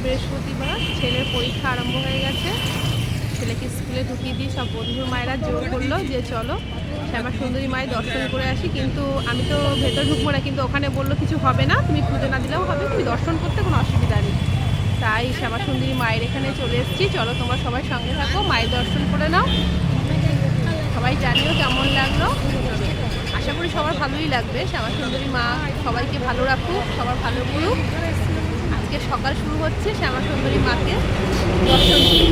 বৃহস্পতিবার, ছেলের পরীক্ষা আরম্ভ হয়ে গেছে। ছেলেকে স্কুলে ঢুকিয়ে দিয়ে সব বন্ধুর মায়েরা জোর করলো যে চলো শ্যামা সুন্দরী মায়ের দর্শন করে আসি। কিন্তু আমি তো ভেতর ঢুকবো না, কিন্তু ওখানে বললো কিছু হবে না, তুমি পুজো না দিলেও হবে, তুমি দর্শন করতে কোনো অসুবিধা নেই। তাই শ্যামা সুন্দরী মায়ের এখানে চলে এসেছি। চলো তোমরা সবাই সঙ্গে থাকো, মায়ের দর্শন করে নাও। সবাই জানিও কেমন লাগলো। আশা করি সবার ভালোই লাগবে। শ্যামা সুন্দরী মা সবাইকে ভালো রাখুক, সবার ভালো করুক। আজকে সকাল শুরু হচ্ছে শ্যামা সুন্দরী মাকে দর্শন দিয়ে।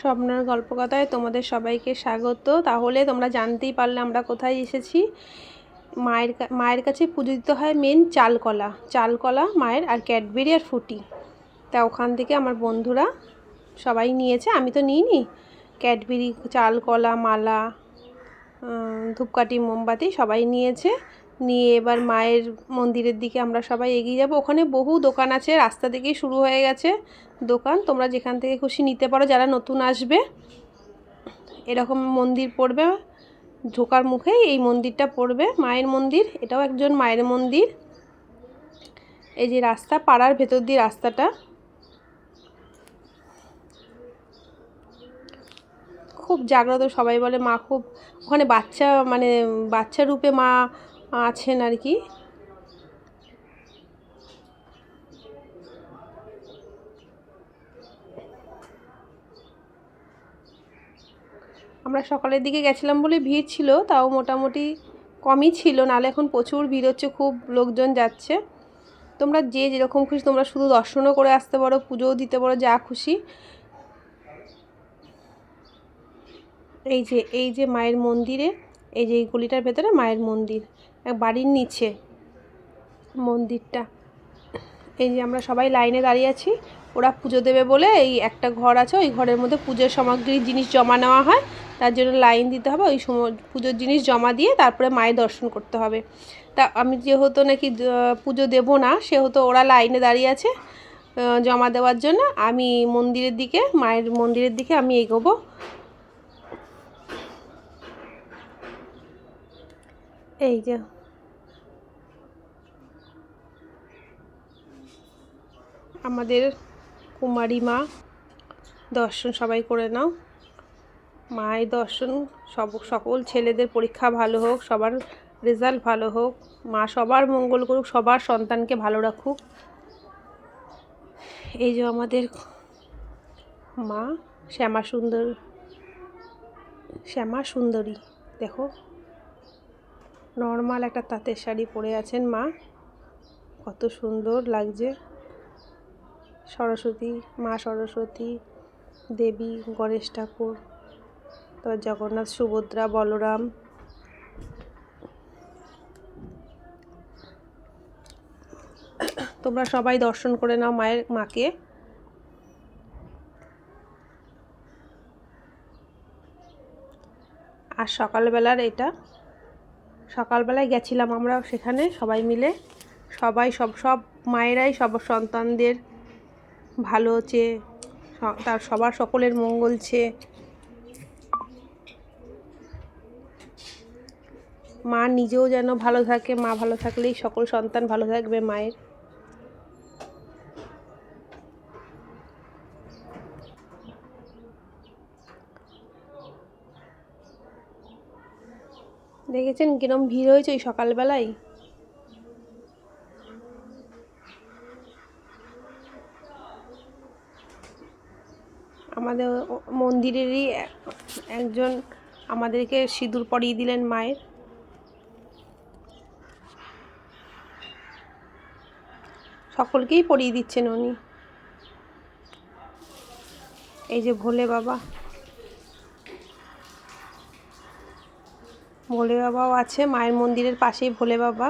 স্বপ্নের গল্পকথায় তোমাদের সবাইকে স্বাগত। তাহলে তোমরা জানতেই পারলে আমরা কোথায় এসেছি। মায়ের কাছে পুজো দিতে হয় মেন চালকলা মায়ের, আর ক্যাডবেরি আর ফুটি। তা ওখান থেকে আমার বন্ধুরা সবাই নিয়েছে, আমি তো নিইনি। ক্যাডবেরি, চালকলা, মালা, ধূপকাঠি, মোমবাতি সবাই নিয়েছে। নিয়ে এবার মায়ের মন্দিরের দিকে আমরা সবাই এগিয়ে যাব। ওখানে বহু দোকান আছে, রাস্তা থেকেই শুরু হয়ে গেছে দোকান। তোমরা যেখান থেকে খুশি নিতে পারো। যারা নতুন আসবে, এরকম মন্দির পড়বে, ঢোকার মুখেই এই মন্দিরটা পড়বে, মায়ের মন্দির। এটাও একজন মায়ের মন্দির। এই যে রাস্তা, পাড়ার ভেতর দিয়ে রাস্তাটা, খুব জাগ্রত। সবাই বলে মা খুব, ওখানে বাচ্চা রূপে মা আছেন আর কি। আমরা সকালের দিকে গেছিলাম বলে ভিড় ছিল, তাও মোটামুটি কমই ছিল, নাহলে এখন প্রচুর ভিড় হচ্ছে, খুব লোকজন যাচ্ছে। তোমরা যে যেরকম খুশি তোমরা শুধু দর্শনও করে আসতে পারো, পুজোও দিতে পারো, যা খুশি। এই যে মায়ের মন্দিরে, এই যে এই গলিটার ভেতরে মায়ের মন্দির, বাড়ির নিচে মন্দিরটা। এই যে আমরা সবাই লাইনে দাঁড়িয়ে আছি। ওরা পুজো দেবে বলে এই একটা ঘর আছে, ওই ঘরের মধ্যে পুজোর সামগ্রীর জিনিস জমা নেওয়া হয়, তার জন্য লাইন দিতে হবে। ওই পুজোর জিনিস জমা দিয়ে তারপরে মায়ের দর্শন করতে হবে। তা আমি যেহেতু নাকি পুজো দেবো না, সেহেতু ওরা লাইনে দাঁড়িয়ে আছে জমা দেওয়ার জন্য। আমি মায়ের মন্দিরের দিকে আমি এগোবো। এই যে আমাদের কুমারী মা, দর্শন সবাই করে নাও। মায়ের দর্শন, সকল ছেলেদের পরীক্ষা ভালো হোক, সবার রেজাল্ট ভালো হোক, মা সবার মঙ্গল করুক, সবার সন্তানকে ভালো রাখুক। এই যে আমাদের মা শ্যামা সুন্দরী, দেখো নর্মাল একটা তাঁতের শাড়ি পরে আছেন মা, কত সুন্দর লাগছে। মা সরস্বতী দেবী, গণেশ ঠাকুর, তারপর জগন্নাথ, সুভদ্রা, বলরাম। তোমরা সবাই দর্শন করে নাও মাকে। আর সকালবেলায় গেছিলাম আমরা সেখানে সবাই মিলে, সব মায়েরাই সব সন্তানদের ভালো চেয়ে, সকলের মঙ্গল চেয়ে, মা নিজেও যেন ভালো থাকে, মা ভালো থাকলেই সকল সন্তান ভালো থাকবে মায়ের। দেখেছেন কিরম ভিড় হয়েছে ওই সকালবেলায়। আমাদের মন্দিরেরই একজন আমাদেরকে সিঁদুর পরিয়ে দিলেন মায়ের। সকলকেই পরিয়ে দিচ্ছেন উনি। এই যে ভোলে বাবাও আছে মায়ের মন্দিরের পাশেই। ভোলে বাবা,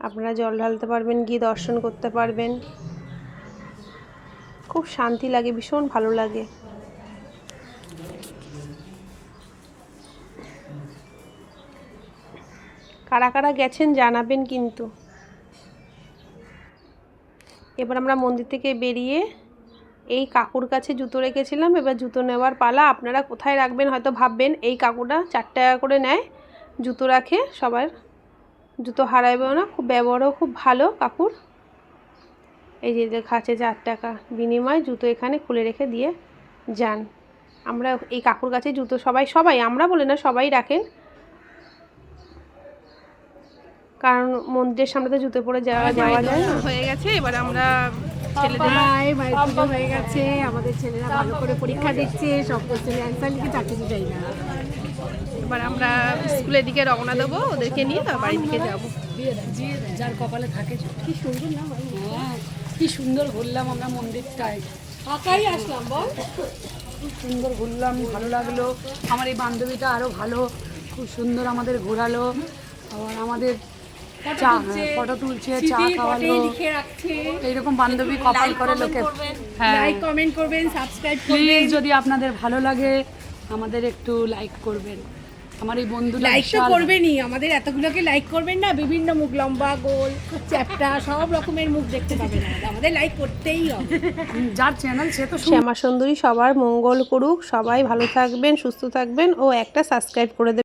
আপনারা জল ঢালতে পারবেন, গিয়ে দর্শন করতে পারবেন। খুব শান্তি লাগে, ভীষণ ভালো লাগে। কারা কারা গেছেন জানাবেন কিন্তু। এবার আমরা মন্দির থেকে বেরিয়ে এই কাকুর কাছে জুতো রেখেছিলাম, এবার জুতো নেওয়ার পালা। আপনারা কোথায় রাখবেন হয়তো ভাববেন, এই কাকুটা 4 টাকা করে নেয়, জুতো রাখে সবার। জুতো হারাবেও না, খুব ব্যবহারও খুব ভালো কাকুর। এই যে দেখাচ্ছে 4 টাকা বিনিময়ে জুতো এখানে খুলে রেখে দিয়ে যান। আমরা এই কাকুর কাছে জুতো সবাই আমরা বলে না, সবাই রাখেন, কারণ মন্দিরের সামনে তো জুতো পরে যাওয়া যায় না। হয়ে গেছে, এবার আমরা ছেলেদের পুজো হয়ে গেছে, আমাদের ছেলেরা ভালো করে পরীক্ষা দিচ্ছে, সব কোশ্চেনের অ্যান্সার লিখে চাকরি চাই না। এবার আমরা স্কুলের দিকে রওনা দেবো, ওদেরকে নিয়ে বাড়ির দিকে যাবো। যার কপালে থাকে। কি সুন্দর না, হ্যাঁ কি সুন্দর ঘুরলাম আমরা মন্দিরটায়, ফাঁকাই আসলাম বল, খুব সুন্দর ঘুরলাম, ভালো লাগলো। আমার এই বান্ধবীটা আরো ভালো, খুব সুন্দর আমাদের ঘোরালো, আবার আমাদের ফটো তুলছে, চা খাওয়ালো, লিখে রাখছে। এইরকম বান্ধবী কপাল করে লোকে। হ্যাঁ, লাইক কমেন্ট করবেন, সাবস্ক্রাইব করবেন, যদি আপনাদের ভালো লাগে আমাদের একটু লাইক করবেন। আমার এই বন্ধু লাইক তো করবেনই, আমাদের এতগুলোকে লাইক করবেন না, বিভিন্ন মুখ, লম্বা গোল চ্যাপ্টা সব রকমের মুখ দেখতে পাবেন, আমাদের লাইক করতেই হবে। যার চ্যানেল সে তো শ্যামা সুন্দরী সবার মঙ্গল করুক, সবাই ভালো থাকবেন, সুস্থ থাকবেন ও একটা সাবস্ক্রাইব করে দেবেন।